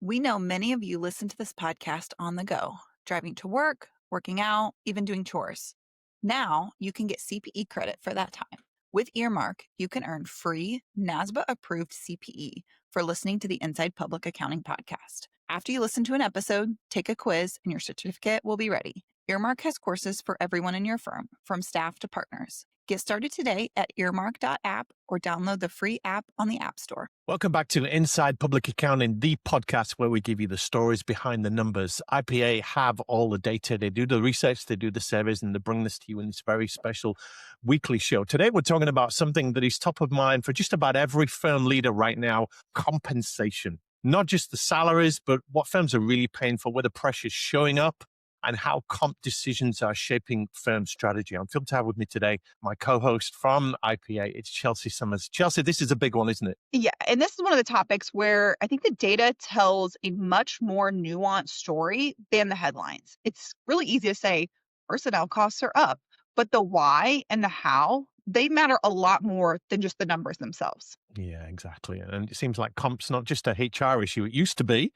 We know many of you listen to this podcast on the go, driving to work, working out, even doing chores. Now you can get CPE credit for that time. With Earmark, you can earn free NASBA approved CPE for listening to the Inside Public Accounting podcast. After you listen to an episode, take a quiz and your certificate will be ready. Earmark has courses for everyone in your firm, from staff to partners. Get started today at earmark.app or download the free app on the App Store. Welcome back to Inside Public Accounting, the podcast where we give you the stories behind the numbers. IPA have all the data. They do the research, they do the surveys, and they bring this to you in this very special weekly show. Today, we're talking about something that is top of mind for just about every firm leader right now, compensation. Not just the salaries, but what firms are really paying for, where the pressure's showing up, and how comp decisions are shaping firm strategy. I'm thrilled to have with me today my co-host from IPA. It's Chelsea Summers. Chelsea, this is a big one, isn't it? Yeah, and this is one of the topics where I think the data tells a much more nuanced story than the headlines. It's really easy to say personnel costs are up, but the why and the how, they matter a lot more than just the numbers themselves. Yeah, exactly. And it seems like comp's not just a HR issue. It used to be.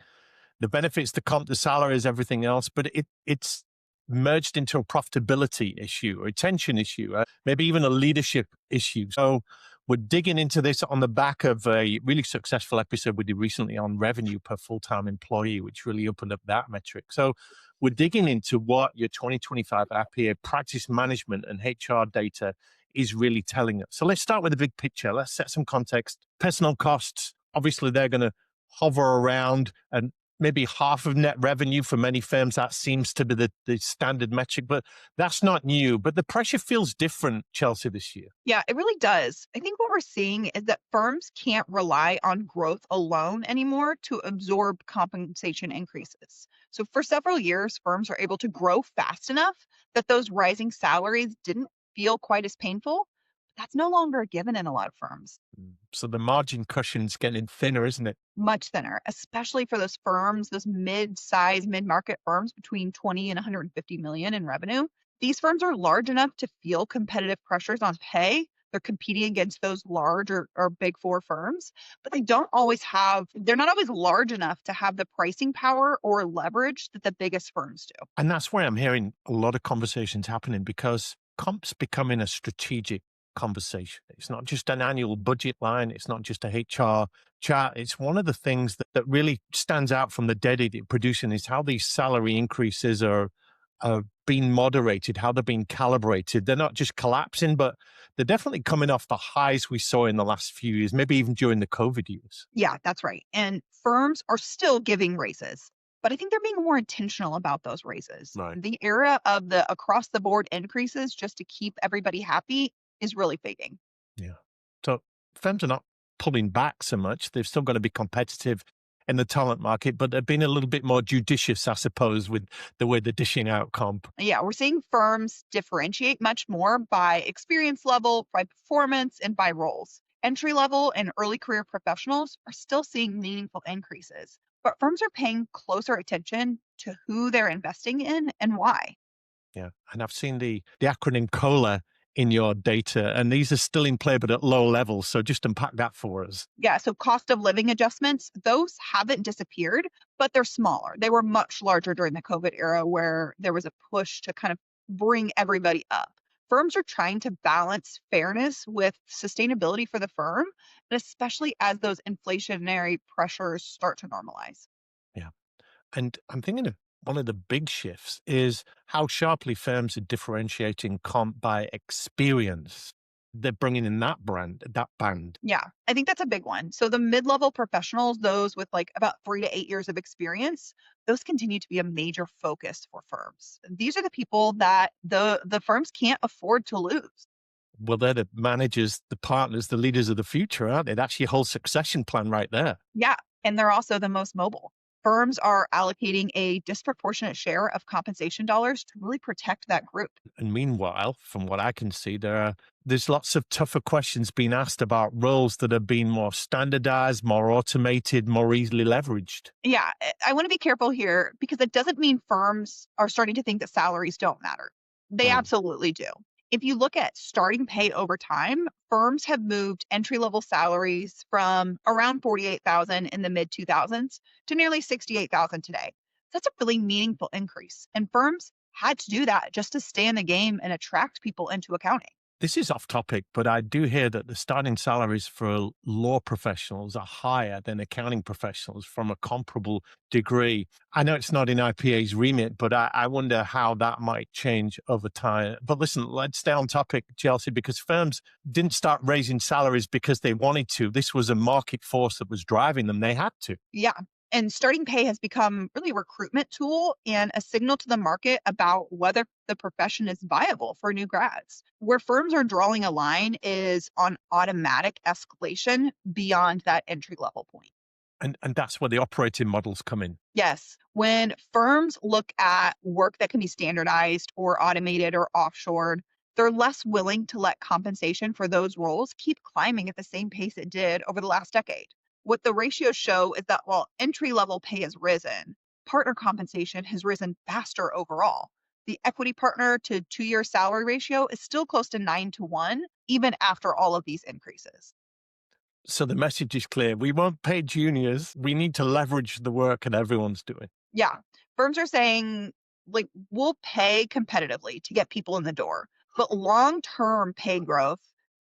The benefits, the comp, the salaries, everything else, but it's merged into a profitability issue, a retention issue, maybe even a leadership issue. So we're digging into this on the back of a really successful episode we did recently on revenue per full-time employee, which really opened up that metric. So we're digging into what your 2025 APIA practice management and HR data is really telling us. So let's start with the big picture. Let's set some context. Personal costs, obviously they're going to hover around and maybe half of net revenue for many firms. That seems to be the standard metric, but that's not new. But the pressure feels different, Chelsea, this year. Yeah, it really does. I think what we're seeing is that firms can't rely on growth alone anymore to absorb compensation increases. So for several years, firms are able to grow fast enough that those rising salaries didn't feel quite as painful. That's no longer a given in a lot of firms. So the margin cushion's getting thinner, isn't it? Much thinner, especially for those firms, those mid-size, mid-market firms between 20 and 150 million in revenue. These firms are large enough to feel competitive pressures on pay. They're competing against those large or big four firms, but they're not always large enough to have the pricing power or leverage that the biggest firms do. And that's where I'm hearing a lot of conversations happening, because comp's becoming a strategic conversation. It's not just an annual budget line. It's not just a HR chart. It's one of the things that really stands out from the data that you're producing is how these salary increases are being moderated, how they're being calibrated. They're not just collapsing, but they're definitely coming off the highs we saw in the last few years, maybe even during the COVID years. Yeah, that's right. And firms are still giving raises, but I think they're being more intentional about those raises. Right. The era of the across the board increases just to keep everybody happy is really fading. Yeah. So firms are not pulling back so much. They've still got to be competitive in the talent market, but they've been a little bit more judicious, I suppose, with the way they're dishing out comp. Yeah, we're seeing firms differentiate much more by experience level, by performance, and by roles. Entry level and early career professionals are still seeing meaningful increases, but firms are paying closer attention to who they're investing in and why. Yeah. And I've seen the acronym COLA in your data, and these are still in play, but at low levels. So just unpack that for us. Yeah, so cost of living adjustments, those haven't disappeared, but they're smaller. They were much larger during the COVID era where there was a push to kind of bring everybody up. Firms are trying to balance fairness with sustainability for the firm, and especially as those inflationary pressures start to normalize. Yeah. And I'm thinking of one of the big shifts is how sharply firms are differentiating comp by experience. They're bringing in that band. Yeah, I think that's a big one. So the mid-level professionals, those with like about 3 to 8 years of experience, those continue to be a major focus for firms. These are the people that the firms can't afford to lose. Well, they're the managers, the partners, the leaders of the future, aren't they? That's your whole succession plan right there. Yeah, and they're also the most mobile. Firms are allocating a disproportionate share of compensation dollars to really protect that group. And meanwhile, from what I can see, there's lots of tougher questions being asked about roles that are being more standardized, more automated, more easily leveraged. Yeah, I want to be careful here because it doesn't mean firms are starting to think that salaries don't matter. They absolutely do. If you look at starting pay over time, firms have moved entry-level salaries from around 48,000 in the mid 2000s to nearly 68,000 today. That's a really meaningful increase. And firms had to do that just to stay in the game and attract people into accounting. This is off topic, but I do hear that the starting salaries for law professionals are higher than accounting professionals from a comparable degree. I know it's not in IPA's remit, but I wonder how that might change over time. But listen, let's stay on topic, Chelsea, because firms didn't start raising salaries because they wanted to. This was a market force that was driving them. They had to. Yeah. And starting pay has become really a recruitment tool and a signal to the market about whether the profession is viable for new grads. Where firms are drawing a line is on automatic escalation beyond that entry level point. And that's where the operating models come in. Yes, when firms look at work that can be standardized or automated or offshored, they're less willing to let compensation for those roles keep climbing at the same pace it did over the last decade. What the ratios show is that while entry level pay has risen, partner compensation has risen faster overall. The equity partner to 2 year salary ratio is still close to 9 to 1, even after all of these increases. So the message is clear. We won't pay juniors. We need to leverage the work that everyone's doing. Yeah. Firms are saying, like, we'll pay competitively to get people in the door, but long-term pay growth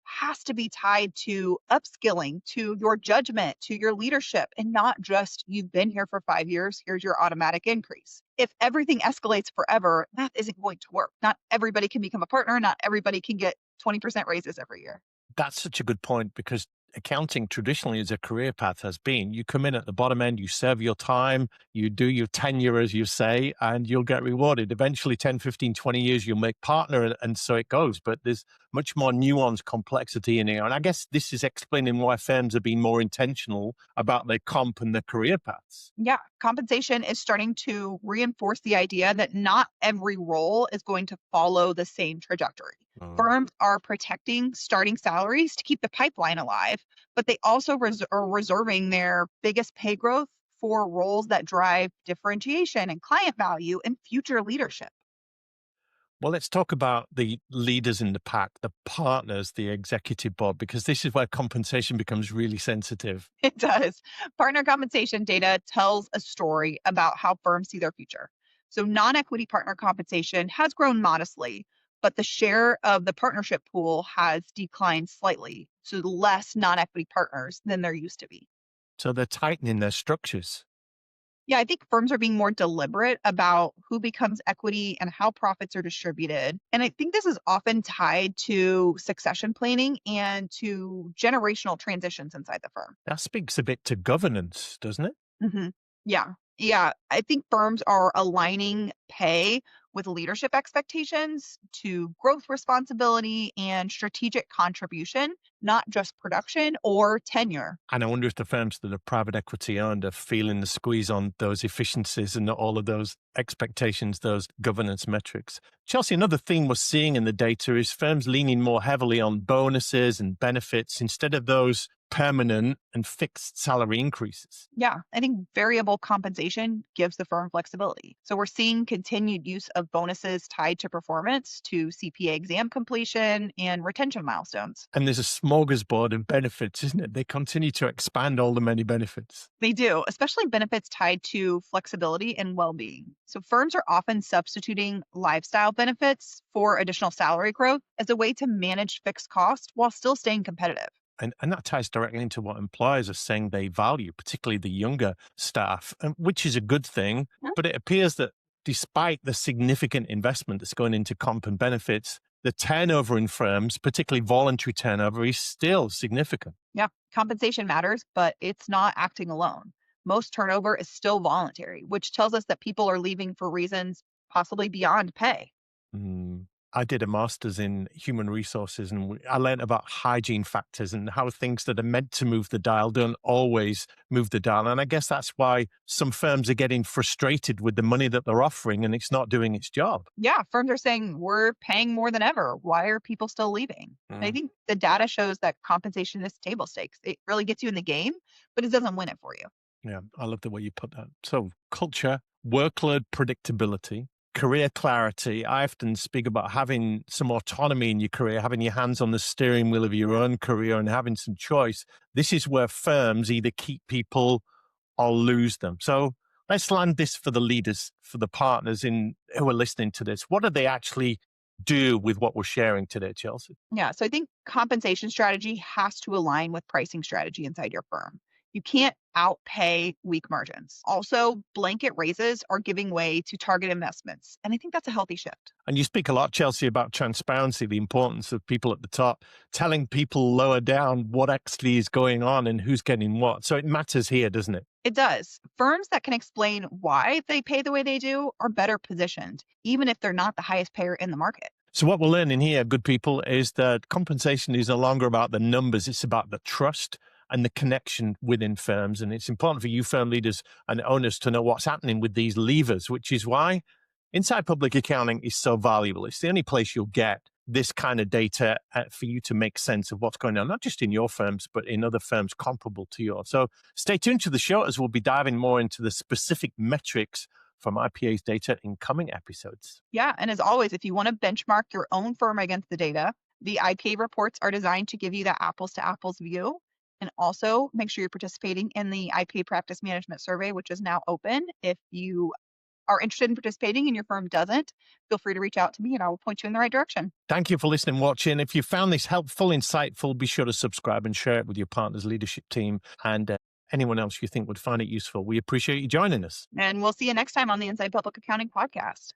has to be tied to upskilling, to your judgment, to your leadership, and not just you've been here for 5 years, here's your automatic increase. If everything escalates forever, that isn't going to work. Not everybody can become a partner. Not everybody can get 20% raises every year. That's such a good point because accounting traditionally as a career path has been you come in at the bottom end, you serve your time, you do your tenure, as you say, and you'll get rewarded. Eventually, 10, 15, 20 years, you'll make partner, and so it goes. But there's much more nuanced complexity in here. And I guess this is explaining why firms are being more intentional about their comp and their career paths. Yeah, compensation is starting to reinforce the idea that not every role is going to follow the same trajectory. Mm. Firms are protecting starting salaries to keep the pipeline alive, but they also are reserving their biggest pay growth for roles that drive differentiation and client value and future leadership. Well, let's talk about the leaders in the pack, the partners, the executive board, because this is where compensation becomes really sensitive. It does. Partner compensation data tells a story about how firms see their future. So, non equity partner compensation has grown modestly, but the share of the partnership pool has declined slightly. So, less non equity partners than there used to be. So they're tightening their structures. Yeah, I think firms are being more deliberate about who becomes equity and how profits are distributed. And I think this is often tied to succession planning and to generational transitions inside the firm. That speaks a bit to governance, doesn't it? Mhm. Yeah. Yeah. I think firms are aligning pay with leadership expectations to growth responsibility and strategic contribution, not just production or tenure. And I wonder if the firms that are private equity owned are feeling the squeeze on those efficiencies and all of those expectations, those governance metrics. Chelsea, another thing we're seeing in the data is firms leaning more heavily on bonuses and benefits instead of those permanent and fixed salary increases. Yeah, I think variable compensation gives the firm flexibility. So we're seeing continued use of bonuses tied to performance, to CPA exam completion, and retention milestones. And there's a smorgasbord of benefits, isn't it? They continue to expand all the many benefits. They do, especially benefits tied to flexibility and well being. So firms are often substituting lifestyle benefits for additional salary growth as a way to manage fixed cost while still staying competitive. And that ties directly into what employers are saying they value, particularly the younger staff, which is a good thing. But it appears that despite the significant investment that's going into comp and benefits, the turnover in firms, particularly voluntary turnover, is still significant. Yeah, compensation matters, but it's not acting alone. Most turnover is still voluntary, which tells us that people are leaving for reasons possibly beyond pay. Mm. I did a master's in human resources and I learned about hygiene factors and how things that are meant to move the dial don't always move the dial. And I guess that's why some firms are getting frustrated with the money that they're offering and it's not doing its job. Yeah, firms are saying we're paying more than ever. Why are people still leaving? I Mm. think the data shows that compensation is table stakes. It really gets you in the game, but it doesn't win it for you. Yeah, I love the way you put that. So culture, workload predictability, career clarity. I often speak about having some autonomy in your career, having your hands on the steering wheel of your own career and having some choice. This is where firms either keep people or lose them. So let's land this for the leaders, for the partners who are listening to this. What do they actually do with what we're sharing today, Chelsea? Yeah. So I think compensation strategy has to align with pricing strategy inside your firm. You can't outpay weak margins. Also, blanket raises are giving way to target investments. And I think that's a healthy shift. And you speak a lot, Chelsea, about transparency, the importance of people at the top telling people lower down what actually is going on and who's getting what. So it matters here, doesn't it? It does. Firms that can explain why they pay the way they do are better positioned, even if they're not the highest payer in the market. So what we're learning here, good people, is that compensation is no longer about the numbers. It's about the trust and the connection within firms. And it's important for you firm leaders and owners to know what's happening with these levers, which is why Inside Public Accounting is so valuable. It's the only place you'll get this kind of data for you to make sense of what's going on, not just in your firms, but in other firms comparable to yours. So stay tuned to the show as we'll be diving more into the specific metrics from IPA's data in coming episodes. Yeah. And as always, if you want to benchmark your own firm against the data, the IPA reports are designed to give you that apples to apples view. And also make sure you're participating in the IPA Practice Management Survey, which is now open. If you are interested in participating and your firm doesn't, feel free to reach out to me and I will point you in the right direction. Thank you for listening and watching. If you found this helpful, insightful, be sure to subscribe and share it with your partner's leadership team and anyone else you think would find it useful. We appreciate you joining us. And we'll see you next time on the Inside Public Accounting podcast.